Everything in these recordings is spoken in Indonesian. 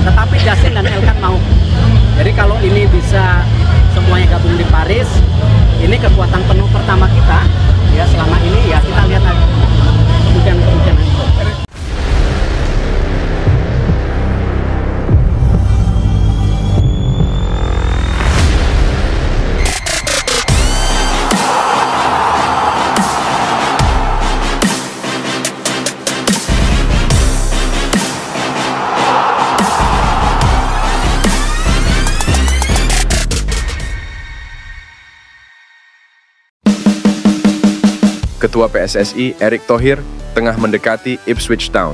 tetapi Justin dan Elkan mau. Jadi kalau ini bisa semuanya gabung di Paris, ini kekuatan penuh pertama kita ya selama ini ya, kita lihat lagi kemungkinan itu. Ketua PSSI Erick Thohir tengah mendekati Ipswich Town.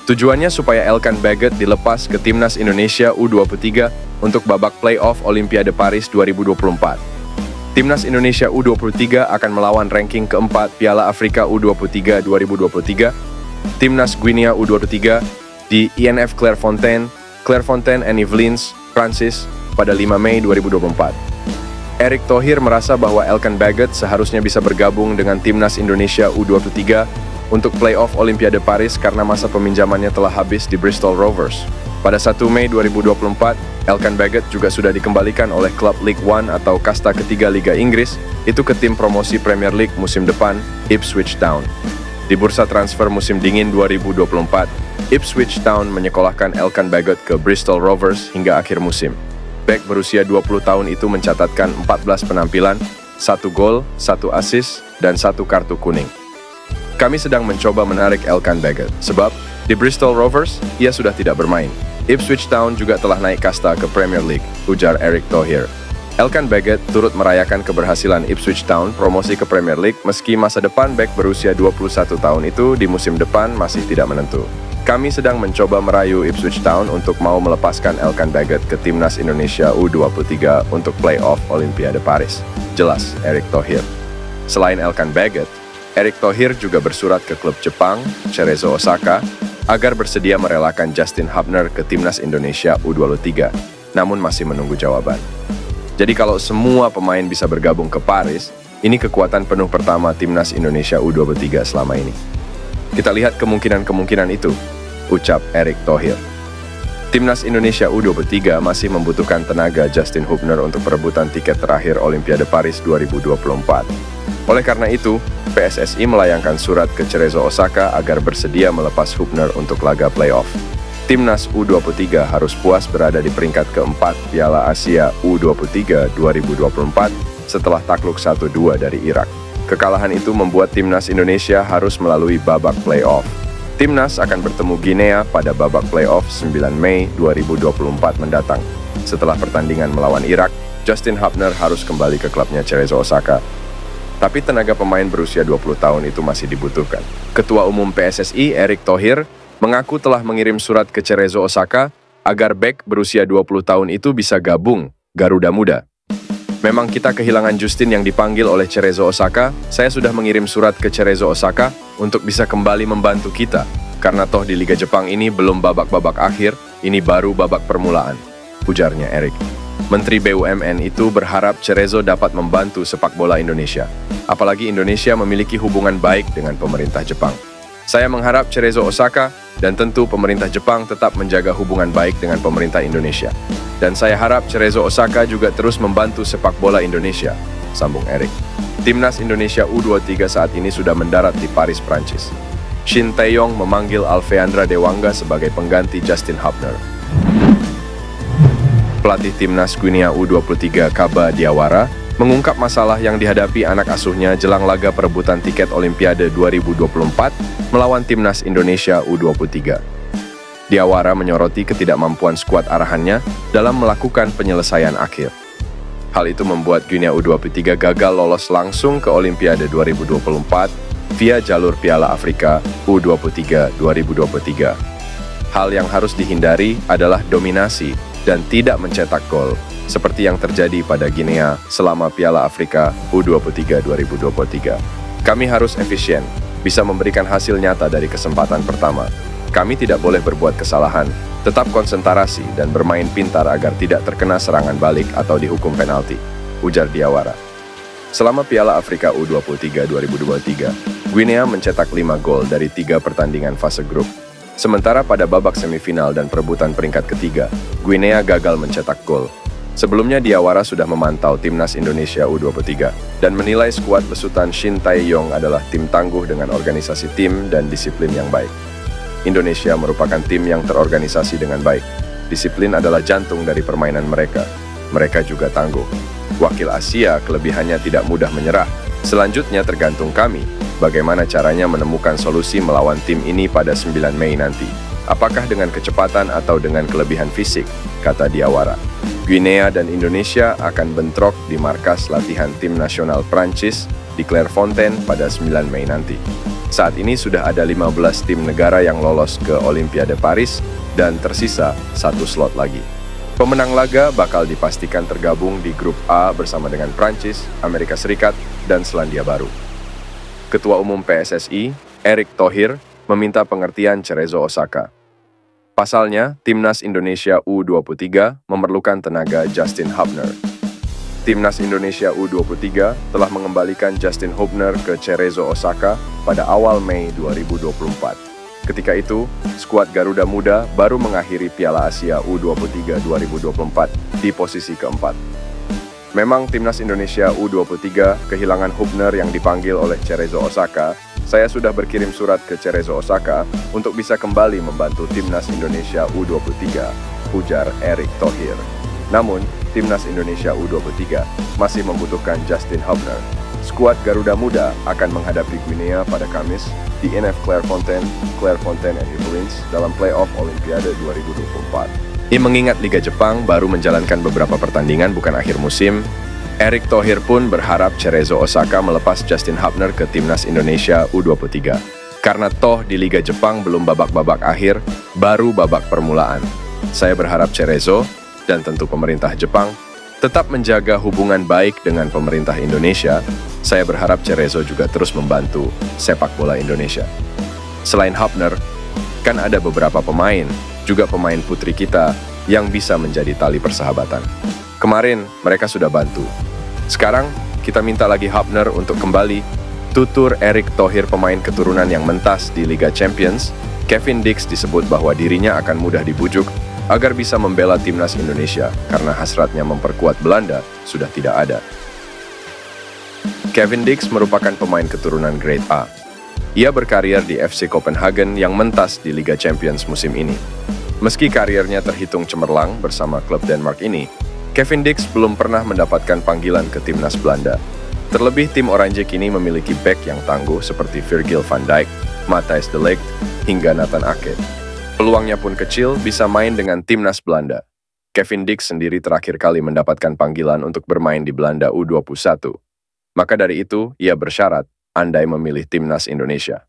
Tujuannya supaya Elkan Baggott dilepas ke Timnas Indonesia U23 untuk babak playoff Olimpiade Paris 2024. Timnas Indonesia U23 akan melawan ranking keempat Piala Afrika U23 2023, Timnas Guinea U23 di INF Clairefontaine and Yvelines, Prancis pada 5 Mei 2024. Erick Thohir merasa bahwa Elkan Baggott seharusnya bisa bergabung dengan Timnas Indonesia U23 untuk playoff Olimpiade Paris karena masa peminjamannya telah habis di Bristol Rovers. Pada 1 Mei 2024, Elkan Baggott juga sudah dikembalikan oleh klub League One atau kasta ketiga Liga Inggris, itu ke tim promosi Premier League musim depan, Ipswich Town. Di bursa transfer musim dingin 2024, Ipswich Town menyekolahkan Elkan Baggott ke Bristol Rovers hingga akhir musim. Bek berusia 20 tahun itu mencatatkan 14 penampilan, 1 gol, 1 assist, dan 1 kartu kuning. Kami sedang mencoba menarik Elkan Baggott, sebab di Bristol Rovers, ia sudah tidak bermain. Ipswich Town juga telah naik kasta ke Premier League, ujar Erick Thohir. Elkan Baggott turut merayakan keberhasilan Ipswich Town promosi ke Premier League meski masa depan bek berusia 21 tahun itu di musim depan masih tidak menentu. Kami sedang mencoba merayu Ipswich Town untuk mau melepaskan Elkan Baggott ke Timnas Indonesia U23 untuk playoff Olimpiade Paris, jelas Erick Thohir. Selain Elkan Baggott, Erick Thohir juga bersurat ke klub Jepang, Cerezo Osaka, agar bersedia merelakan Justin Hubner ke Timnas Indonesia U23, namun masih menunggu jawaban. Jadi kalau semua pemain bisa bergabung ke Paris, ini kekuatan penuh pertama Timnas Indonesia U23 selama ini. Kita lihat kemungkinan-kemungkinan itu, ucap Erick Thohir. Timnas Indonesia U23 masih membutuhkan tenaga Justin Hubner untuk perebutan tiket terakhir Olimpiade Paris 2024. Oleh karena itu, PSSI melayangkan surat ke Cerezo Osaka agar bersedia melepas Hubner untuk laga playoff. Timnas U23 harus puas berada di peringkat keempat Piala Asia U23 2024 setelah takluk 1-2 dari Irak. Kekalahan itu membuat Timnas Indonesia harus melalui babak playoff. Timnas akan bertemu Guinea pada babak playoff 9 Mei 2024 mendatang. Setelah pertandingan melawan Irak, Justin Hubner harus kembali ke klubnya Cerezo Osaka. Tapi tenaga pemain berusia 20 tahun itu masih dibutuhkan. Ketua Umum PSSI Erick Thohir mengaku telah mengirim surat ke Cerezo Osaka agar bek berusia 20 tahun itu bisa gabung Garuda Muda. Memang kita kehilangan Justin yang dipanggil oleh Cerezo Osaka. Saya sudah mengirim surat ke Cerezo Osaka untuk bisa kembali membantu kita. Karena toh di Liga Jepang ini belum babak-babak akhir, ini baru babak permulaan, ujarnya Erick. Menteri BUMN itu berharap Cerezo dapat membantu sepak bola Indonesia. Apalagi Indonesia memiliki hubungan baik dengan pemerintah Jepang. Saya mengharap Cerezo Osaka dan tentu pemerintah Jepang tetap menjaga hubungan baik dengan pemerintah Indonesia. Dan saya harap Cerezo Osaka juga terus membantu sepak bola Indonesia, sambung Erick. Timnas Indonesia U23 saat ini sudah mendarat di Paris, Prancis. Shin Tae-yong memanggil Alfeandra Dewanga sebagai pengganti Justin Hubner. Pelatih Timnas Guinea U23 Kaba Diawara mengungkap masalah yang dihadapi anak asuhnya jelang laga perebutan tiket Olimpiade 2024 melawan Timnas Indonesia U23. Diawara menyoroti ketidakmampuan skuad arahannya dalam melakukan penyelesaian akhir. Hal itu membuat Guinea U23 gagal lolos langsung ke Olimpiade 2024 via jalur Piala Afrika U23 2023. Hal yang harus dihindari adalah dominasi dan tidak mencetak gol, seperti yang terjadi pada Guinea selama Piala Afrika U23 2023. Kami harus efisien, bisa memberikan hasil nyata dari kesempatan pertama. Kami tidak boleh berbuat kesalahan, tetap konsentrasi dan bermain pintar agar tidak terkena serangan balik atau dihukum penalti, ujar Diawara. Selama Piala Afrika U23 2023, Guinea mencetak 5 gol dari 3 pertandingan fase grup. Sementara pada babak semifinal dan perebutan peringkat ketiga, Guinea gagal mencetak gol. Sebelumnya Diawara sudah memantau timnas Indonesia U23 dan menilai skuad besutan Shin Tae-yong adalah tim tangguh dengan organisasi tim dan disiplin yang baik. Indonesia merupakan tim yang terorganisasi dengan baik. Disiplin adalah jantung dari permainan mereka. Mereka juga tangguh. Wakil Asia kelebihannya tidak mudah menyerah. Selanjutnya tergantung kami, bagaimana caranya menemukan solusi melawan tim ini pada 9 Mei nanti. Apakah dengan kecepatan atau dengan kelebihan fisik, kata Diawara. Guinea dan Indonesia akan bentrok di markas latihan tim nasional Prancis di Clairefontaine pada 9 Mei nanti. Saat ini sudah ada 15 tim negara yang lolos ke Olimpiade Paris dan tersisa 1 slot lagi. Pemenang laga bakal dipastikan tergabung di grup A bersama dengan Prancis, Amerika Serikat, dan Selandia Baru. Ketua Umum PSSI, Erick Thohir, meminta pengertian Cerezo Osaka. Pasalnya, Timnas Indonesia U23 memerlukan tenaga Justin Hubner. Timnas Indonesia U23 telah mengembalikan Justin Hubner ke Cerezo Osaka pada awal Mei 2024. Ketika itu, skuad Garuda Muda baru mengakhiri Piala Asia U23 2024 di posisi keempat. Memang Timnas Indonesia U23 kehilangan Hubner yang dipanggil oleh Cerezo Osaka. Saya sudah berkirim surat ke Cerezo Osaka untuk bisa kembali membantu Timnas Indonesia U23, ujar Erick Thohir. Namun, Timnas Indonesia U23 masih membutuhkan Justin Hubner. Skuad Garuda Muda akan menghadapi Guinea pada Kamis di NF Clairefontaine and Yvelines dalam playoff Olimpiade 2024. Mengingat Liga Jepang baru menjalankan beberapa pertandingan bukan akhir musim, Erick Thohir pun berharap Cerezo Osaka melepas Justin Hubner ke Timnas Indonesia U23. Karena toh di Liga Jepang belum babak-babak akhir, baru babak permulaan. Saya berharap Cerezo, dan tentu pemerintah Jepang, tetap menjaga hubungan baik dengan pemerintah Indonesia. Saya berharap Cerezo juga terus membantu sepak bola Indonesia. Selain Hubner, kan ada beberapa pemain, juga pemain putri kita, yang bisa menjadi tali persahabatan. Kemarin, mereka sudah bantu. Sekarang, kita minta lagi Hubner untuk kembali. Tutur Erick Thohir, pemain keturunan yang mentas di Liga Champions, Kevin Dix disebut bahwa dirinya akan mudah dibujuk agar bisa membela timnas Indonesia karena hasratnya memperkuat Belanda sudah tidak ada. Kevin Dix merupakan pemain keturunan Grade A. Ia berkarier di FC Copenhagen yang mentas di Liga Champions musim ini. Meski kariernya terhitung cemerlang bersama klub Denmark ini, Kevin Dix belum pernah mendapatkan panggilan ke timnas Belanda. Terlebih tim Oranje kini memiliki bek yang tangguh seperti Virgil van Dijk, Matthijs de Ligt, hingga Nathan Ake. Peluangnya pun kecil bisa main dengan timnas Belanda. Kevin Dix sendiri terakhir kali mendapatkan panggilan untuk bermain di Belanda U21. Maka dari itu, ia bersyarat andai memilih timnas Indonesia.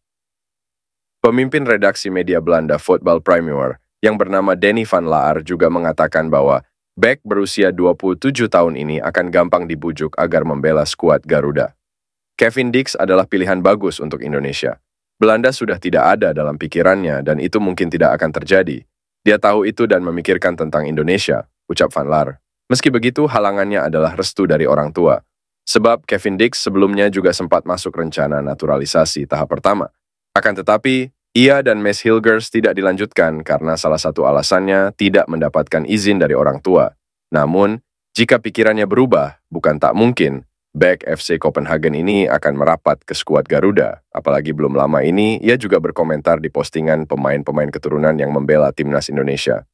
Pemimpin redaksi media Belanda Football Premier yang bernama Denny van Laar juga mengatakan bahwa bek berusia 27 tahun ini akan gampang dibujuk agar membela skuad Garuda. Kevin Dix adalah pilihan bagus untuk Indonesia. Belanda sudah tidak ada dalam pikirannya dan itu mungkin tidak akan terjadi. Dia tahu itu dan memikirkan tentang Indonesia, ucap van Laar. Meski begitu, halangannya adalah restu dari orang tua. Sebab Kevin Dix sebelumnya juga sempat masuk rencana naturalisasi tahap pertama. Akan tetapi, ia dan Mes Hilgers tidak dilanjutkan karena salah satu alasannya tidak mendapatkan izin dari orang tua. Namun, jika pikirannya berubah, bukan tak mungkin, bek FC Copenhagen ini akan merapat ke skuad Garuda. Apalagi belum lama ini, ia juga berkomentar di postingan pemain-pemain keturunan yang membela timnas Indonesia.